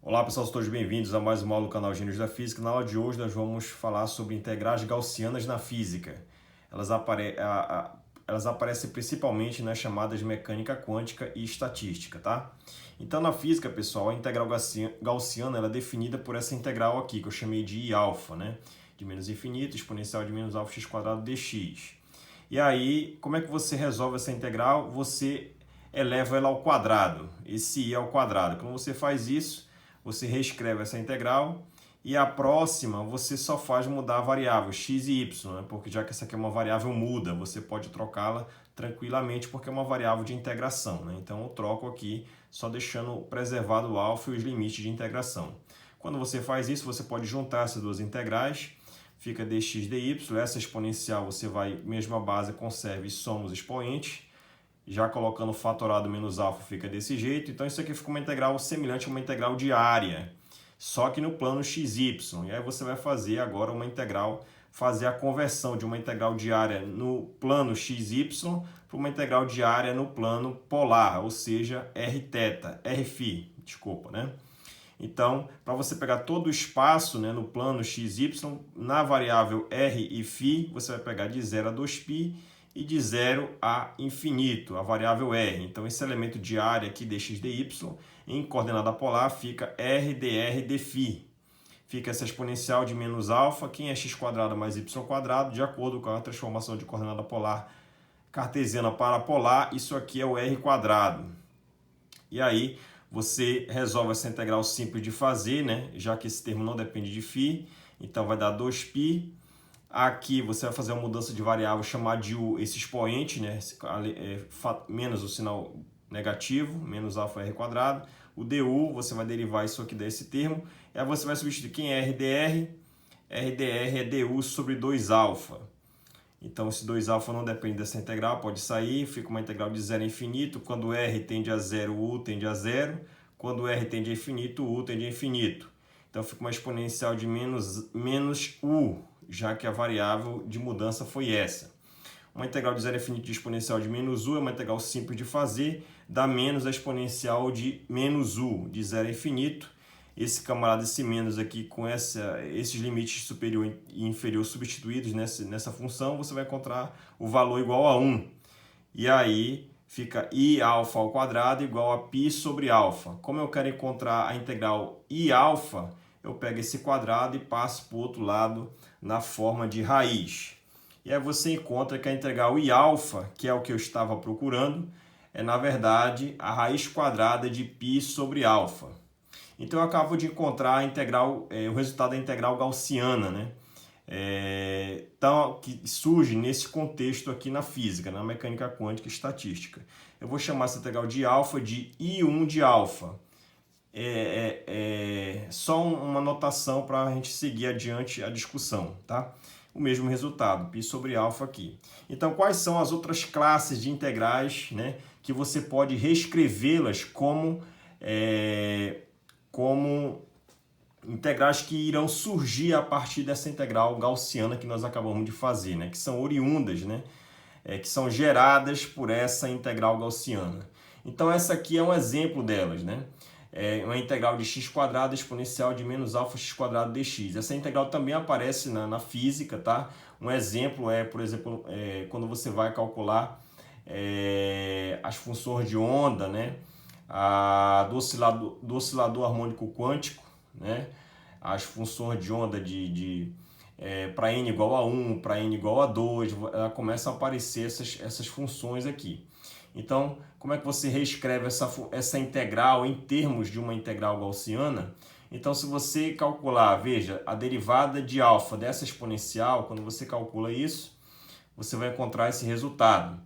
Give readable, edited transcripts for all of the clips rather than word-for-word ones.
Olá pessoal, todos bem-vindos a mais uma aula do canal Gênios da Física. Na aula de hoje nós vamos falar sobre integrais gaussianas na física. Elas aparecem principalmente nas chamadas mecânica quântica e estatística, tá? Então na física, pessoal, a integral gaussiana ela é definida por essa integral aqui, que eu chamei de Iα, né? De menos infinito, exponencial de menos alfa x quadrado dx. E aí, como é que você resolve essa integral? Você eleva ela ao quadrado, esse I ao quadrado. Quando você faz isso, você reescreve essa integral e a próxima você só faz mudar a variável x e y, né? Porque já que essa aqui é uma variável muda, você pode trocá-la tranquilamente porque é uma variável de integração, né? Então eu troco aqui só deixando preservado o alfa e os limites de integração. Quando você faz isso, você pode juntar essas duas integrais, fica dx dy, essa exponencial você vai, mesma base, conserva e soma os expoentes. Já colocando fatorado menos alfa fica desse jeito. Então isso aqui fica uma integral semelhante a uma integral de área, só que no plano xy. E aí você vai fazer agora uma integral, fazer a conversão de uma integral de área no plano xy para uma integral de área no plano polar, ou seja, rθ, desculpa, né? Então, para você pegar todo o espaço, né, no plano xy, na variável r e φ, você vai pegar de 0 a 2π e de 0 a infinito, a variável r. Então, esse elemento de área aqui, dx dy, em coordenada polar, fica r dr dφ. Fica essa exponencial de menos alfa, quem é x quadrado mais y quadrado, de acordo com a transformação de coordenada polar cartesiana para polar, isso aqui é o r quadrado. E aí, você resolve essa integral simples de fazer, né? Já que esse termo não depende de φ, então vai dar 2π. Aqui você vai fazer uma mudança de variável, chamar de u esse expoente, né? Menos o sinal negativo, menos alfa r quadrado. O du, você vai derivar isso aqui desse termo. E aí você vai substituir quem é rdr. rdr é du sobre 2α. Então, esse 2α não depende dessa integral, pode sair. Fica uma integral de 0 a infinito. Quando r tende a 0, u tende a 0. Quando r tende a infinito, u tende a infinito. Então, fica uma exponencial de menos u, já que a variável de mudança foi essa. Uma integral de 0 a infinito de exponencial de menos u é uma integral simples de fazer, dá menos a exponencial de menos u, de 0 a infinito. Esse camarada, esse menos aqui, com esses limites superior e inferior substituídos nessa função, você vai encontrar o valor igual a 1. E aí fica Iα ao quadrado igual a π sobre alfa. Como eu quero encontrar a integral Iα, eu pego esse quadrado e passo para o outro lado na forma de raiz. E aí você encontra que a integral Iα, que é o que eu estava procurando, é na verdade a raiz quadrada de π sobre alfa. Então eu acabo de encontrar a integral, o resultado da integral gaussiana, né? Então, que surge nesse contexto aqui na física, na mecânica quântica e estatística. Eu vou chamar essa integral de alfa de I1 de alfa. Só uma notação para a gente seguir adiante a discussão, tá? O mesmo resultado, π sobre alfa aqui. Então, quais são as outras classes de integrais, né, que você pode reescrevê-las como integrais que irão surgir a partir dessa integral gaussiana que nós acabamos de fazer, né? Que são oriundas, né? Que são geradas por essa integral gaussiana. Então, essa aqui é um exemplo delas, né? É uma integral de x quadrado exponencial de menos alfa x quadrado dx. Essa integral também aparece na física, tá? Um exemplo por exemplo, quando você vai calcular as funções de onda, né? Do oscilador harmônico quântico, né? As funções de onda para n igual a 1, para n igual a 2, começam a aparecer essas funções aqui. Então, como é que você reescreve essa integral em termos de uma integral gaussiana? Então, se você calcular, veja, a derivada de alfa dessa exponencial, quando você calcula isso, você vai encontrar esse resultado.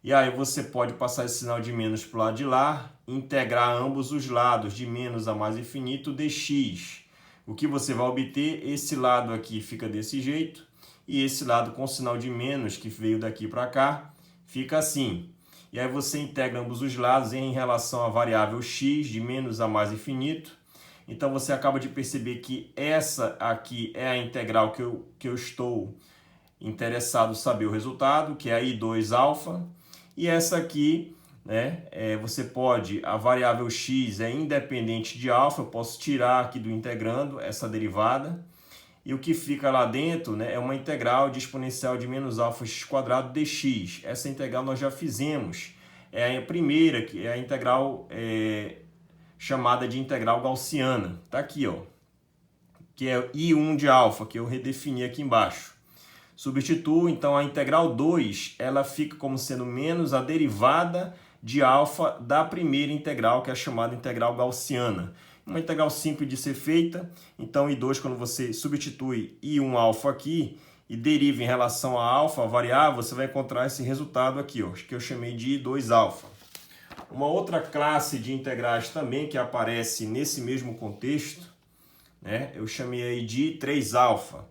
E aí você pode passar esse sinal de menos para o lado de lá, integrar ambos os lados de menos a mais infinito dx. O que você vai obter? Esse lado aqui fica desse jeito, e esse lado com o sinal de menos, que veio daqui para cá, fica assim. E aí você integra ambos os lados em relação à variável x, de menos a mais infinito. Então você acaba de perceber que essa aqui é a integral que eu estou interessado em saber o resultado, que é a I2 alfa. E essa aqui, né? Você pode, a variável x é independente de alfa, eu posso tirar aqui do integrando essa derivada. E o que fica lá dentro, né, é uma integral de exponencial de menos alfa x quadrado dx. Essa integral nós já fizemos. É a primeira, que é a integral chamada de integral gaussiana. Está aqui, ó, que é I1 de alfa, que eu redefini aqui embaixo. Substituo, então, a integral 2, ela fica como sendo menos a derivada de alfa da primeira integral, que é a chamada integral gaussiana. Uma integral simples de ser feita, então I2, quando você substitui I1 alfa aqui e deriva em relação a alfa, a variável, você vai encontrar esse resultado aqui, ó, que eu chamei de I2 alfa. Uma outra classe de integrais também que aparece nesse mesmo contexto, né, eu chamei aí de 3 alfa.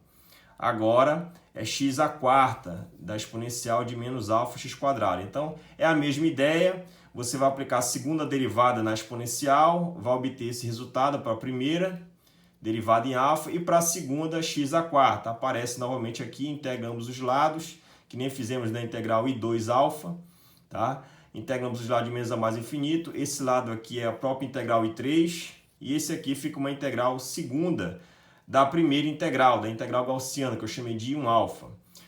Agora é x à quarta da exponencial de menos alfa x quadrado. Então é a mesma ideia. Você vai aplicar a segunda derivada na exponencial, vai obter esse resultado para a primeira, derivada em alfa, e para a segunda, x à quarta. Aparece novamente aqui, integra ambos os lados, que nem fizemos na integral I2 alfa, tá? Integra ambos os lados de menos a mais infinito. Esse lado aqui é a própria integral I3, e esse aqui fica uma integral segunda da primeira integral, da integral gaussiana, que eu chamei de I1 alfa.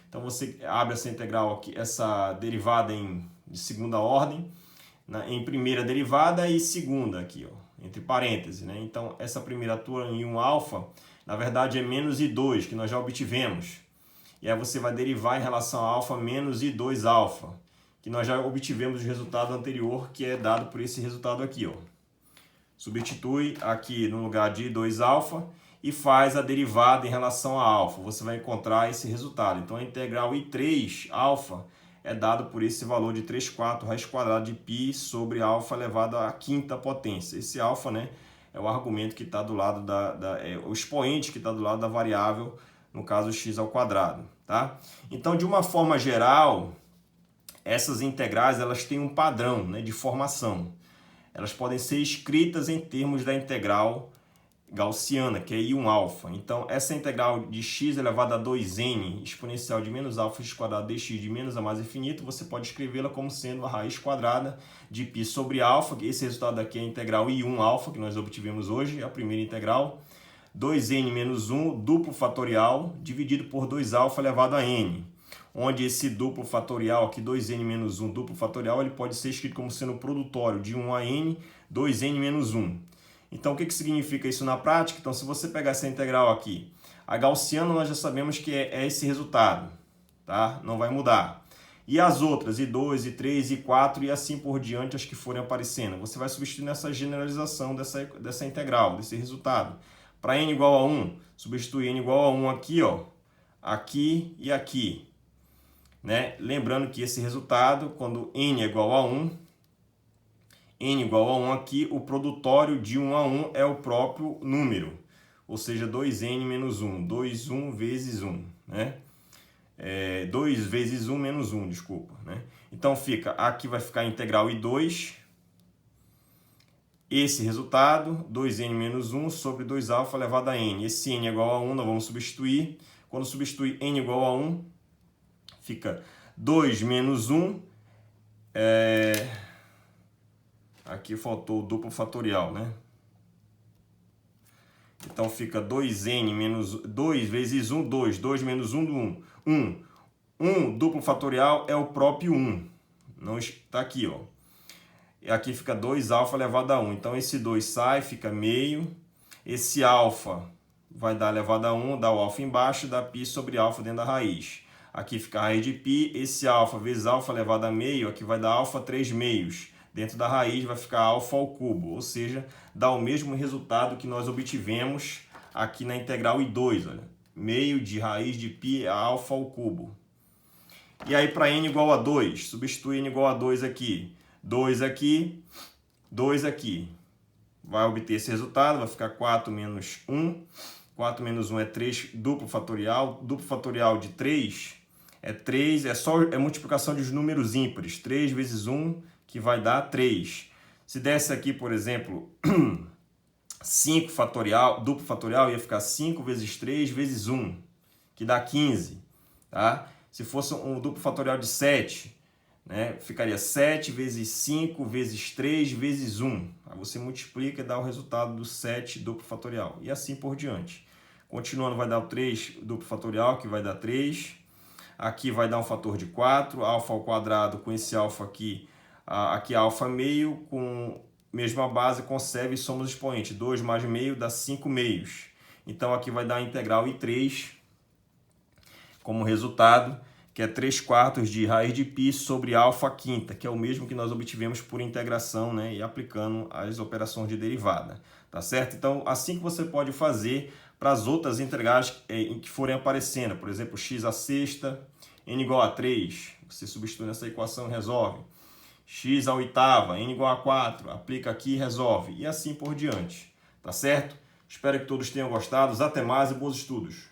Então você abre essa integral aqui, essa derivada de segunda ordem, em primeira derivada e segunda aqui, ó, entre parênteses, né? Então, essa primeira atua em 1 alfa, na verdade é menos I2, que nós já obtivemos. E aí você vai derivar em relação a alfa menos I2 alfa, que nós já obtivemos o resultado anterior, que é dado por esse resultado aqui, ó. Substitui aqui no lugar de I2 alfa e faz a derivada em relação a alfa. Você vai encontrar esse resultado. Então, a integral I3 alfa é dado por esse valor de 3/4 raiz quadrada de π sobre alfa elevado à quinta potência. Esse alfa, né, é o argumento que está do lado o expoente que está do lado da variável, no caso x ao quadrado, tá? Então, de uma forma geral, essas integrais elas têm um padrão, né, de formação. Elas podem ser escritas em termos da integral gaussiana, que é I1 alfa. Então, essa integral de x elevado a 2n exponencial de menos alfa x quadrado dx de menos a mais infinito, você pode escrevê-la como sendo a raiz quadrada de π sobre alfa. Esse resultado aqui é a integral I1 alfa, que nós obtivemos hoje, a primeira integral. 2n menos 1, duplo fatorial, dividido por 2 alfa elevado a n. Onde esse duplo fatorial aqui, 2n menos 1, duplo fatorial, ele pode ser escrito como sendo produtório de 1 a n, 2n menos 1. Então, o que significa isso na prática? Então, se você pegar essa integral aqui, a gaussiana nós já sabemos que é esse resultado, tá? Não vai mudar. E as outras, I2, I3, I4 e assim por diante, as que forem aparecendo. Você vai substituir nessa generalização dessa integral, desse resultado. Para n igual a 1, substitui n igual a 1 aqui, ó, aqui e aqui. Né? Lembrando que esse resultado, quando n é igual a 1, n igual a 1 aqui, o produtório de 1 a 1 é o próprio número, ou seja, 2n menos 1, 2, 1 vezes 1, né? 2 vezes 1 menos 1, desculpa, né? Então, aqui vai ficar a integral I2, esse resultado, 2n menos 1 sobre 2 alfa elevado a n. Esse n é igual a 1, nós vamos substituir. Quando substituir n igual a 1, fica 2 menos 1, aqui faltou o duplo fatorial, né? Então fica 2n menos 2 vezes 1, 2. 2 menos 1, 1. 1 duplo fatorial é o próprio 1. Não está aqui, ó. E aqui fica 2 alfa elevado a 1. Então esse 2 sai, fica meio. Esse alfa vai dar elevado a 1, dá o alfa embaixo, dá π sobre alfa dentro da raiz. Aqui fica a raiz de π. Esse alfa vezes alfa elevado a meio, aqui vai dar alfa 3 meios. Dentro da raiz vai ficar alfa ao cubo, ou seja, dá o mesmo resultado que nós obtivemos aqui na integral I2. Olha, meio de raiz de π a alfa ao cubo. E aí para n igual a 2, substitui n igual a 2 aqui. 2 aqui, 2 aqui. Vai obter esse resultado, vai ficar 4 menos 1. 4 menos 1 é 3, duplo fatorial. Duplo fatorial de 3 é 3, é multiplicação dos números ímpares. 3 vezes 1, que vai dar 3. Se desse aqui, por exemplo, 5 fatorial, duplo fatorial, ia ficar 5 vezes 3 vezes 1, que dá 15. Tá? Se fosse um duplo fatorial de 7, né? Ficaria 7 vezes 5 vezes 3 vezes 1. Aí você multiplica e dá o resultado do 7 duplo fatorial. E assim por diante. Continuando, vai dar o 3 duplo fatorial, que vai dar 3. Aqui vai dar um fator de 4. Alfa ao quadrado com esse alfa aqui. Aqui alfa meio com mesma base, conserva e soma os expoentes. 2 mais meio dá 5 meios. Então aqui vai dar a integral I3 como resultado, que é 3/4 de raiz de π sobre alfa quinta, que é o mesmo que nós obtivemos por integração, né, e aplicando as operações de derivada, tá certo? Então, assim que você pode fazer para as outras integrais em que forem aparecendo, por exemplo, x à sexta, n igual a 3, você substitui nessa equação e resolve. X à oitava, n igual a 4, aplica aqui e resolve, e assim por diante, tá certo? Espero que todos tenham gostado, até mais e bons estudos!